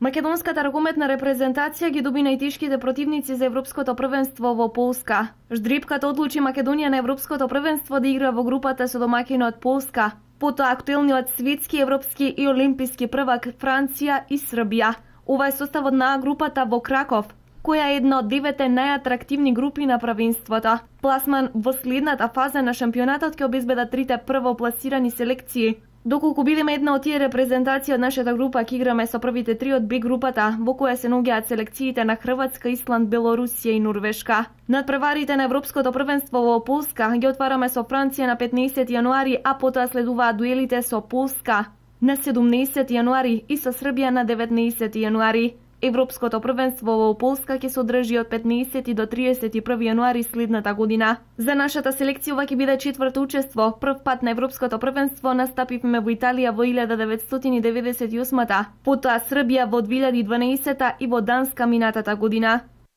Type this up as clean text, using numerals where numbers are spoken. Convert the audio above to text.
Македонската ракометна репрезентација ги доби најтешките противници за европското првенство во Полска. Ждрипката одлучи Македонија на европското првенство да игра во групата со домаќинот Полска. Потоа актуелниот светски, европски и олимписки првак Франција и Србија. Ова е составот на групата во Краков, која е една од 9 најатрактивни групи на првенството. Пласман во следната фаза на шампионатот ќе обезбедат трите првопласирани селекции. Доколку бидеме една од тие репрезентации од нашата група, ќе играме со првите три од Б групата, во која се наоѓаат селекциите на Хрватска, Исланд, Белорусија и Норвешка. Надпреварите на европското првенство во Полска ги отвараме со Франција на 15 јануари, а потоа следуваат дуелите со Полска на 17 јануари и со Србија на 19 јануари. Европското првенство во Полска ќе се одржи од 15 до 31 јануари следната година. За нашата селекција ова ќе биде четврто учество. Прв пат на Европското првенство настапивме во Италија во 1998-та, потоа Србија во 2012-та и во Данска минатата година.